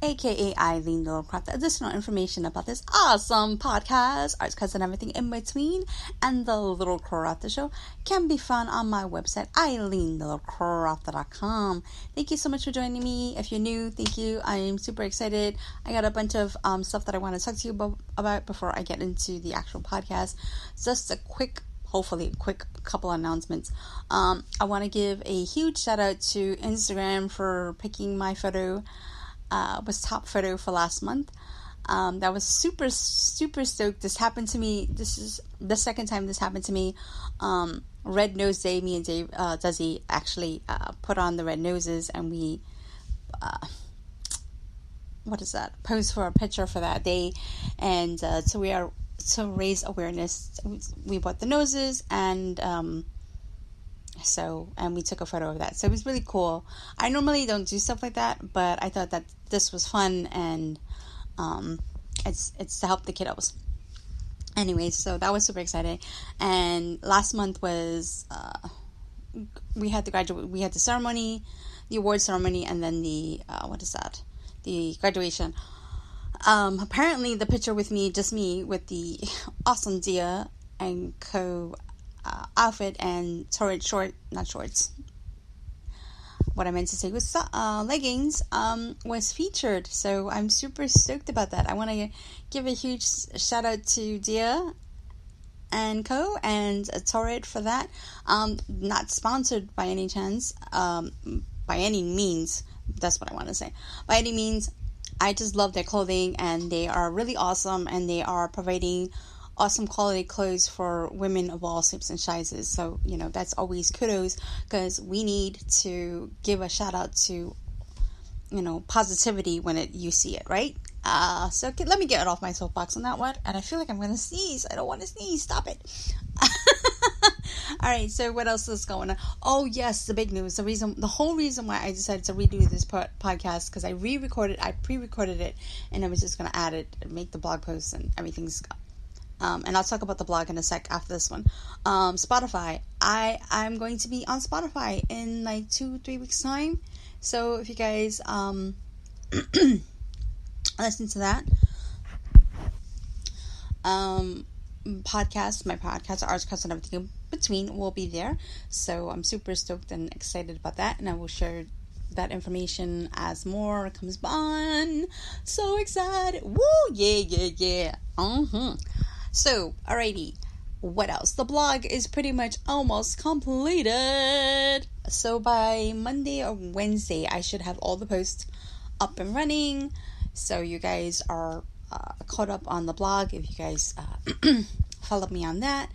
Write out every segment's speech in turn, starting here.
aka Eileen Littlecraft. Additional information about this awesome podcast, arts, cuts, and everything in between, and the Little Crafter Show can be found on my website, eileenlittlecrafter.com. Thank you so much for joining me. If you're new, thank you. I am super excited. I got a bunch of stuff that I want to talk to you about before I get into the actual podcast. Just a hopefully quick couple announcements. I want to give a huge shout out to Instagram for picking my photo. Was top photo for last month. That was super stoked. This happened to me. This is the second time this happened to me. Red Nose Day, me and Dave Desi actually put on the red noses, and we posed for a picture for that day, and to raise awareness, we bought the noses, and we took a photo of that. So it was really cool. I normally don't do stuff like that, but I thought that this was fun, and it's to help the kiddos. Anyways, so that was super exciting. And last month was we had the ceremony, the award ceremony, and then the graduation. Apparently the picture with me, just me with the awesome Dia and Co outfit and torrid not shorts. What I meant to say was leggings was featured, so I'm super stoked about that. I want to give a huge shout out to Dia and Co and Torrid for that. Not sponsored by any chance, by any means. That's what I want to say. By any means, I just love their clothing, and they are really awesome, and they are providing awesome quality clothes for women of all shapes and sizes. So, that's always kudos, because we need to give a shout out to, positivity when you see it, right? So let me get off my soapbox on that one. And I feel like I'm going to sneeze. I don't want to sneeze. Stop it. All right. So what else is going on? Oh yes, the big news. The whole reason why I decided to redo this podcast, because I pre-recorded it, and I was just going to add it, make the blog post, and everything's. And I'll talk about the blog in a sec after this one. Spotify. I'm going to be on Spotify in like 2-3 weeks time. So if you guys listen to that my podcast, Arts, Cuts, and everything in between will be there. So I'm super stoked and excited about that, and I will share that information as more comes on. So excited. Woo! Yeah. So, alrighty, what else? The blog is pretty much almost completed. So by Monday or Wednesday, I should have all the posts up and running. So you guys are caught up on the blog if you guys follow me on that.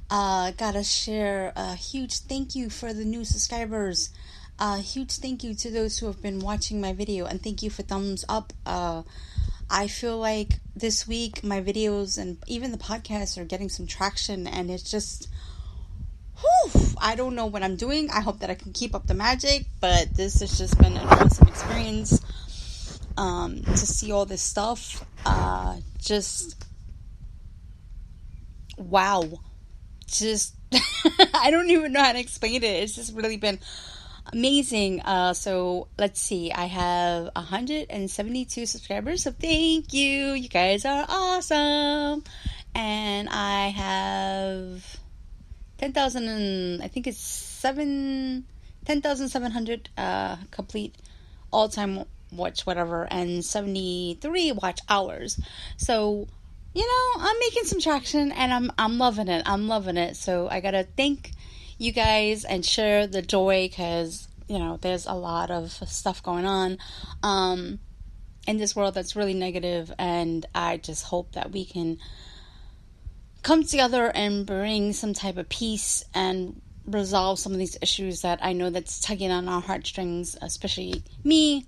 Gotta share a huge thank you for the new subscribers. Huge thank you to those who have been watching my video, and thank you for thumbs up. I feel like this week my videos and even the podcasts are getting some traction, and it's just, I don't know what I'm doing. I hope that I can keep up the magic, but this has just been an awesome experience to see all this stuff. Just wow. Just I don't even know how to explain it. It's just really been amazing. So let's see, I have 172 subscribers, so thank you. You guys are awesome. And I have 10,700 complete all-time watch whatever, and 73 watch hours. So I'm making some traction, and I'm loving it. So I gotta thank you guys and share the joy, because there's a lot of stuff going on in this world that's really negative, and I just hope that we can come together and bring some type of peace and resolve some of these issues that I know that's tugging on our heartstrings, especially me.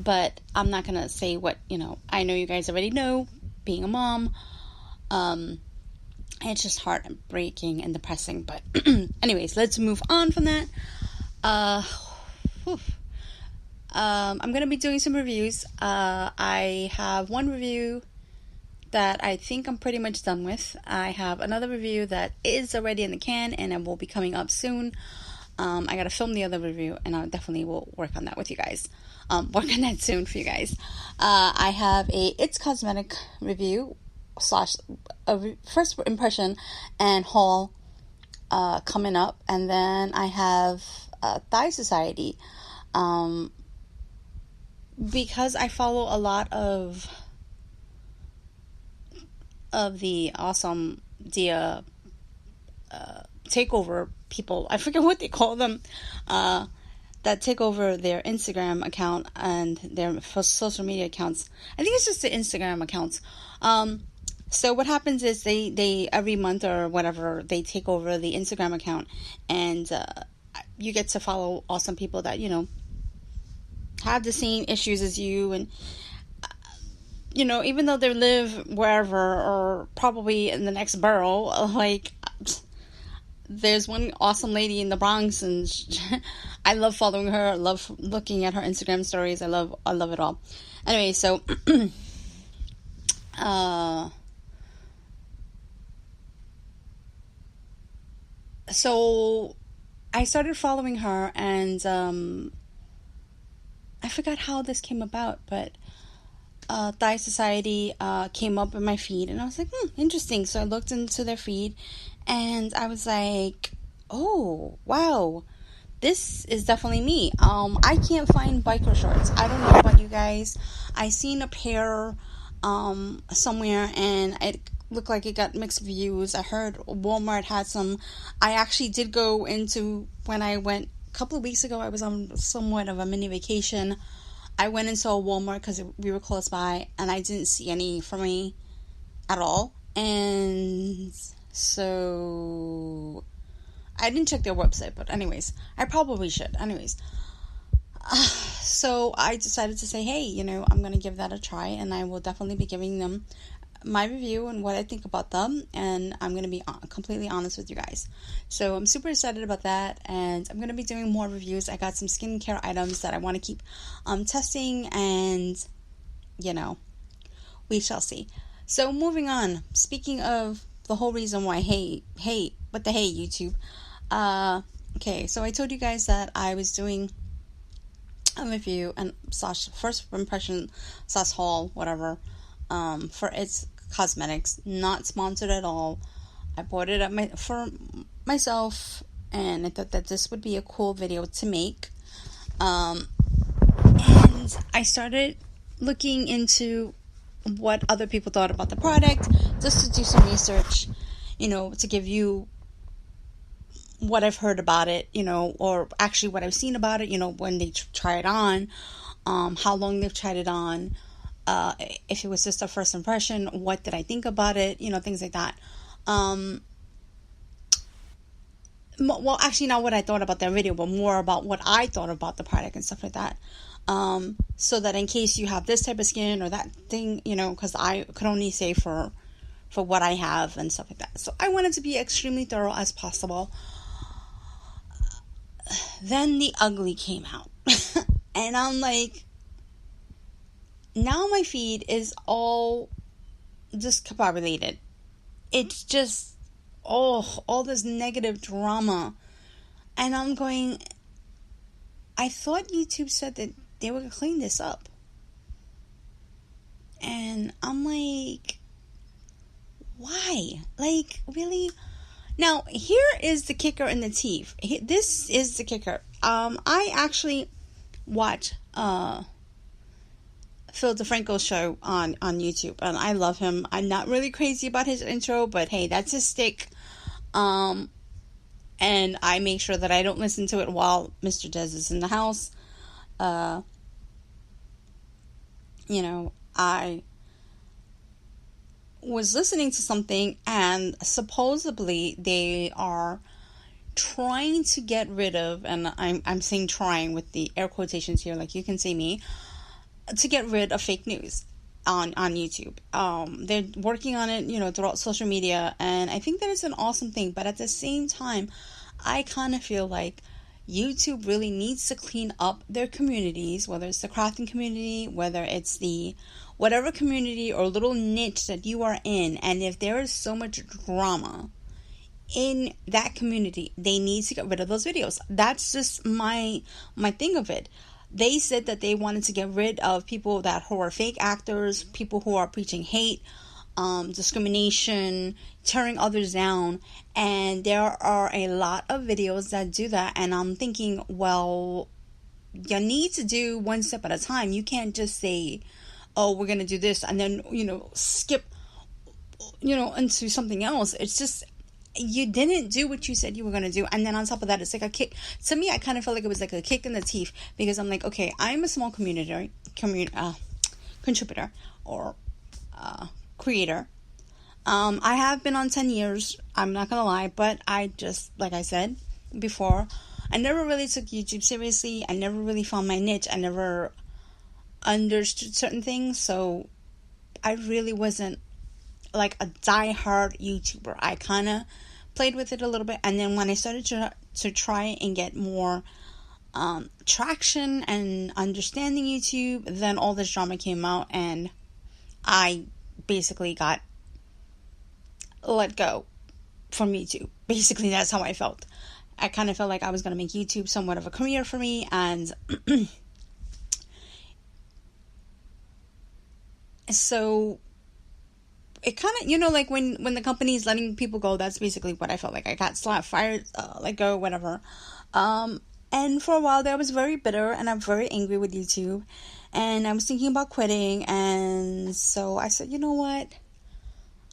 But I'm not gonna say what I know you guys already know, being a mom. It's just heartbreaking and depressing, but anyways, let's move on from that. I'm going to be doing some reviews. I have one review that I think I'm pretty much done with. I have another review that is already in the can, and it will be coming up soon. I gotta film the other review, and I definitely will work on that with you guys. Work on that soon for you guys. I have a It's Cosmetic review slash first impression and haul coming up, and then I have Thigh Society. Because I follow a lot of the awesome Dia takeover people. I forget what they call them. That take over their Instagram account and their social media accounts. I think it's just the Instagram accounts. So what happens is they every month or whatever, they take over the Instagram account, and you get to follow awesome people that, have the same issues as you, and even though they live wherever or probably in the next borough, like there's one awesome lady in the Bronx, and I love following her. I love looking at her Instagram stories. I love it all. Anyway, so so I started following her, and I forgot how this came about, but Thigh Society came up in my feed, and I was like, interesting. So I looked into their feed, and I was like, oh, wow, this is definitely me. I can't find biker shorts. I don't know about you guys. I seen a pair somewhere, and it looked like it got mixed reviews. I heard Walmart had some. I actually did go into, when I went a couple of weeks ago, I was on somewhat of a mini vacation. I went and saw Walmart because we were close by, and I didn't see any for me at all. And so I didn't check their website, but anyways, I probably should. Anyways, so I decided to say, hey, I'm going to give that a try, and I will definitely be giving them my review and what I think about them, and I'm going to be completely honest with you guys. So I'm super excited about that, and I'm going to be doing more reviews. I got some skincare items that I want to keep testing, and we shall see. So moving on, speaking of the whole reason why, hey YouTube. Okay, so I told you guys that I was doing a review and slash first impression slash haul, whatever, for It's Cosmetics. Not sponsored at all. I bought it for myself, and I thought that this would be a cool video to make. And I started looking into what other people thought about the product, just to do some research, to give you what I've heard about it, or actually what I've seen about it, when they try it on, how long they've tried it on, if it was just a first impression, what did I think about it, things like that. Well, actually not what I thought about that video, but more about what I thought about the product and stuff like that. So that in case you have this type of skin or that thing, because I could only say for what I have and stuff like that. So I wanted to be extremely thorough as possible. Then the ugly came out. And I'm like, now my feed is all discombobulated. It's just, all this negative drama. And I'm going, I thought YouTube said that they were going to clean this up. And I'm like, why? Like, really? Now, here is the kicker in the teeth. This is the kicker. I actually watch Phil DeFranco's show on YouTube, and I love him. I'm not really crazy about his intro, but hey, that's his stick. And I make sure that I don't listen to it while Mr. Dez is in the house. I was listening to something, and supposedly they are trying to get rid of, and I'm saying trying with the air quotations here, like you can see me, to get rid of fake news on YouTube. They're working on it, throughout social media, and I think that it's an awesome thing, but at the same time, I kind of feel like YouTube really needs to clean up their communities, whether it's the crafting community, whether it's the whatever community or little niche that you are in, and if there is so much drama in that community, they need to get rid of those videos. That's just my thing of it. They said that they wanted to get rid of people who are fake actors, people who are preaching hate, discrimination, tearing others down, and there are a lot of videos that do that. And I'm thinking, well, you need to do one step at a time. You can't just say, oh, we're gonna do this and then skip into something else. It's just, you didn't do what you said you were going to do. And then on top of that, it's like a kick. To me, I kind of felt like it was like a kick in the teeth, because I'm like, okay, I'm a small contributor or creator. I have been on 10 years, I'm not going to lie, but I just, like I said before, I never really took YouTube seriously. I never really found my niche. I never understood certain things. So I really wasn't like a die-hard YouTuber. I kind of played with it a little bit, and then when I started to try and get more traction and understanding YouTube, then all this drama came out, and I basically got let go from YouTube. Basically, that's how I felt. I kind of felt like I was going to make YouTube somewhat of a career for me, and so it kind of, like when the company is letting people go, that's basically what I felt like. I got slapped, fired, let go, whatever. And for a while there, I was very bitter and I'm very angry with YouTube. And I was thinking about quitting. And so I said, you know what?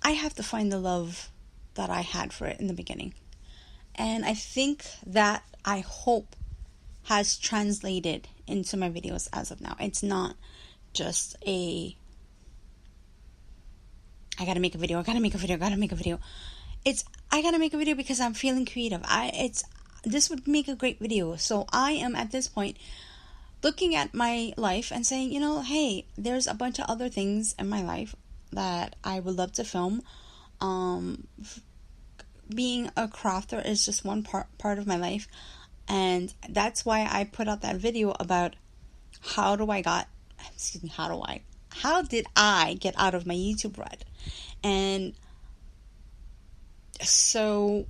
I have to find the love that I had for it in the beginning. And I think that, I hope, has translated into my videos as of now. It's not just I gotta make a video. It's, I gotta make a video because I'm feeling creative. This would make a great video. So I am at this point looking at my life and saying, hey, there's a bunch of other things in my life that I would love to film. Being a crafter is just one part of my life. And that's why I put out that video about how did I get out of my YouTube rut? And so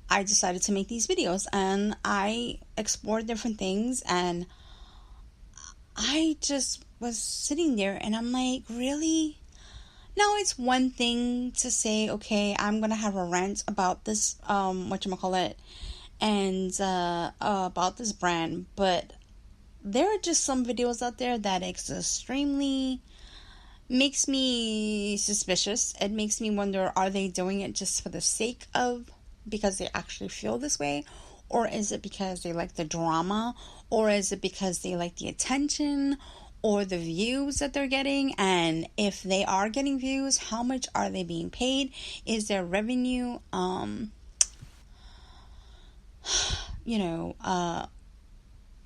I decided to make these videos, and I explored different things, and I just was sitting there and I'm like, really? Now, it's one thing to say, okay, I'm going to have a rant about this, whatchamacallit, and about this brand, but there are just some videos out there that extremely makes me suspicious. It makes me wonder, are they doing it just for the sake of, because they actually feel this way? Or is it because they like the drama? Or is it because they like the attention or the views that they're getting? And if they are getting views, how much are they being paid? Is their revenue,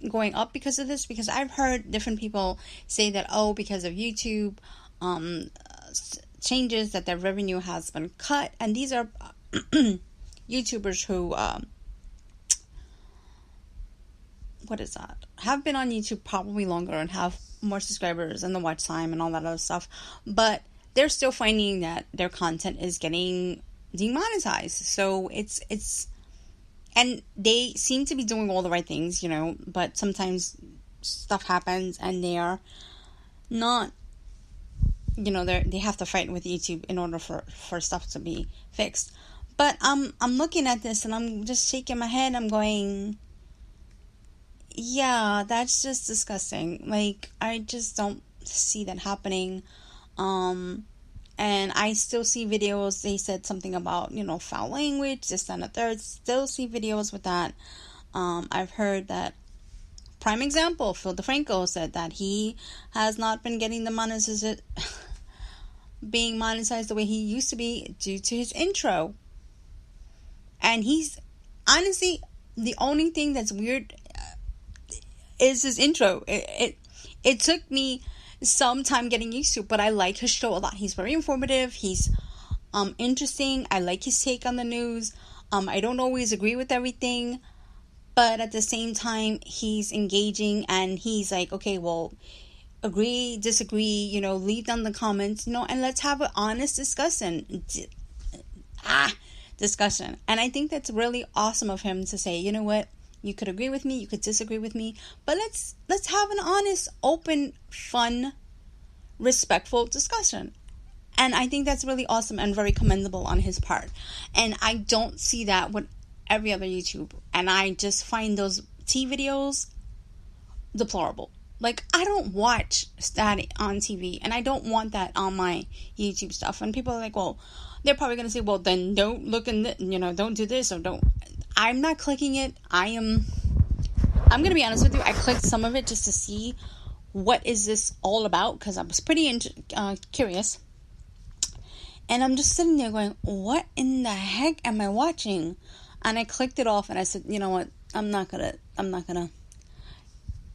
going up because of this? Because I've heard different people say that, because of YouTube changes, that their revenue has been cut. And these are YouTubers who have been on YouTube probably longer and have more subscribers and the watch time and all that other stuff, but they're still finding that their content is getting demonetized. So it's and they seem to be doing all the right things, but sometimes stuff happens and they are not, they have to fight with YouTube in order for stuff to be fixed. But I'm looking at this and I'm just shaking my head. I'm going, yeah, that's just disgusting. Like, I just don't see that happening. And I still see videos, they said something about, foul language, this and the third. Still see videos with that. I've heard that, prime example, Phil DeFranco said that he has not been getting the being monetized the way he used to be due to his intro. And he's, honestly, the only thing that's weird is his intro. It took me some time getting used to, but I like his show a lot. He's very informative. He's interesting. I like his take on the news. I don't always agree with everything, but at the same time, he's engaging, and he's like, okay, well, agree, disagree, leave down the comments, and let's have an honest discussion. discussion. And I think that's really awesome of him to say, you know what, you could agree with me, you could disagree with me, but let's have an honest, open, fun, respectful discussion. And I think that's really awesome and very commendable on his part. And I don't see that with every other YouTuber. And I just find those tea videos deplorable. Like, I don't watch that on TV, and I don't want that on my YouTube stuff. And people are like, well, they're probably going to say, well, then don't look in don't do this, or don't. I'm not clicking it. I'm going to be honest with you. I clicked some of it just to see what is this all about, because I was pretty curious. And I'm just sitting there going, what in the heck am I watching? And I clicked it off, and I said, you know what? I'm not gonna.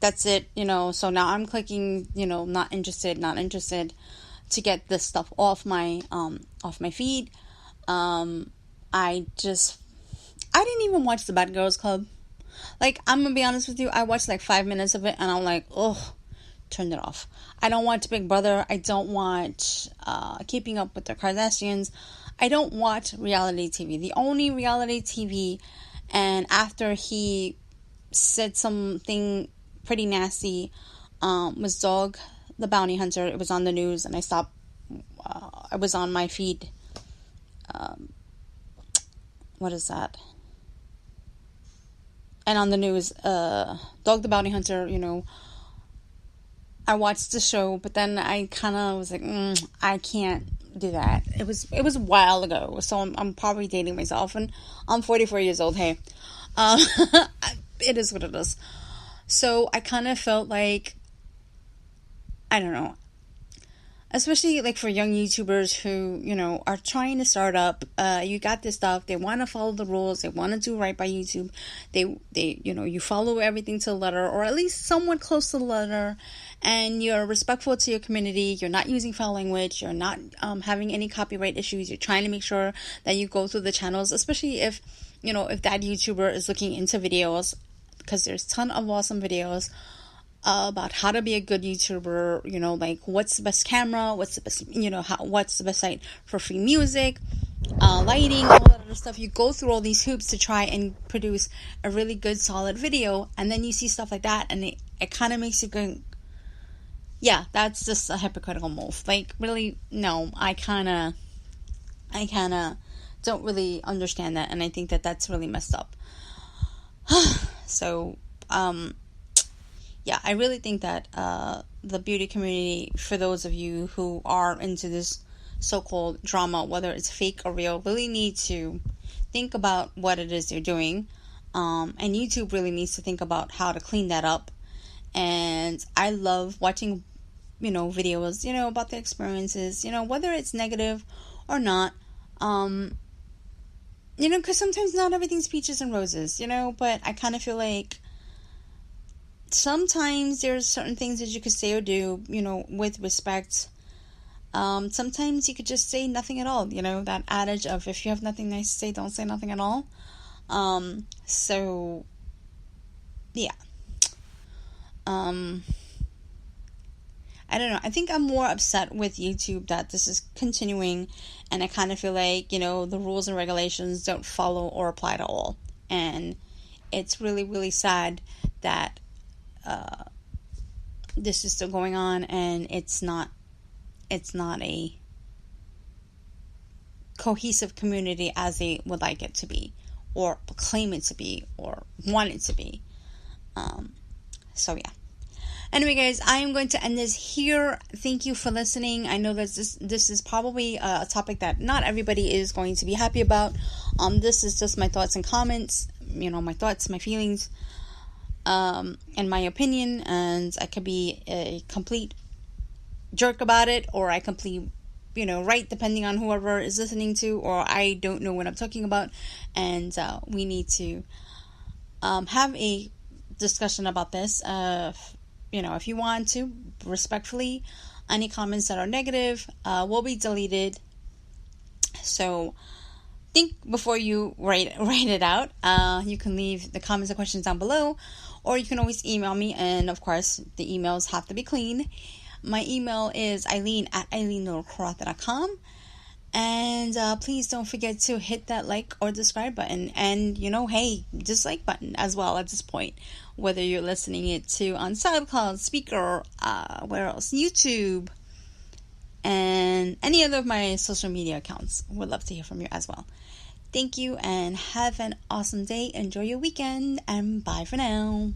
That's it, so now I'm clicking, not interested, to get this stuff off my feed. I didn't even watch the Bad Girls Club. Like, I'm gonna be honest with you, I watched like 5 minutes of it, and I'm like, oh, turned it off. I don't watch Big Brother. I don't watch Keeping Up with the Kardashians. I don't watch reality TV. The only reality TV, and after he said something pretty nasty, was Dog the Bounty Hunter. It was on the news, and I stopped. I was on my feed. What is that? And on the news, Dog the Bounty Hunter, I watched the show, but then I kind of was like, I can't do that. It was a while ago, so I'm probably dating myself, and I'm 44 years old. Hey, it is what it is. So I kind of felt like, I don't know, especially like for young YouTubers who, are trying to start up, you got this stuff, they want to follow the rules, they want to do right by YouTube, they you follow everything to the letter, or at least somewhat close to the letter, and you're respectful to your community, you're not using foul language, you're not having any copyright issues, you're trying to make sure that you go through the channels, especially if that YouTuber is looking into videos, because there's a ton of awesome videos about how to be a good YouTuber, like what's the best camera, what's the best, what's the best site for free music, lighting, all that other stuff. You go through all these hoops to try and produce a really good, solid video, and then you see stuff like that, and it kind of makes you go, yeah, that's just a hypocritical move. Like, really, no, I kind of don't really understand that, and I think that that's really messed up. So, yeah, I really think that the beauty community, for those of you who are into this so-called drama, whether it's fake or real, really need to think about what it is they're doing. And YouTube really needs to think about how to clean that up. And I love watching, videos, about the experiences, whether it's negative or not. Because sometimes not everything's peaches and roses, but I kind of feel like sometimes there's certain things that you could say or do, with respect. Sometimes you could just say nothing at all, that adage of, if you have nothing nice to say, don't say nothing at all. So, yeah. I don't know. I think I'm more upset with YouTube that this is continuing, and I kind of feel like, the rules and regulations don't follow or apply at all. And it's really, really sad that this is still going on, and it's not a cohesive community as they would like it to be, or claim it to be, or want it to be. So yeah. Anyway, guys, I am going to end this here. Thank you for listening. I know that this is probably a topic that not everybody is going to be happy about. This is just my thoughts and comments, my thoughts, my feelings, and my opinion, and I could be a complete jerk about it, or I complete, right, depending on whoever is listening to, or I don't know what I'm talking about, and we need to have a discussion about this. If you want to, respectfully, any comments that are negative will be deleted. So think before you write it out. You can leave the comments and questions down below, or you can always email me, and of course the emails have to be clean. My email is Eileen@eileenlittlecroth.com, And please don't forget to hit that like or subscribe button. And, hey, dislike button as well at this point. Whether you're listening it to on SoundCloud, Speaker, where else? YouTube, and any other of my social media accounts. Would love to hear from you as well. Thank you and have an awesome day. Enjoy your weekend and bye for now.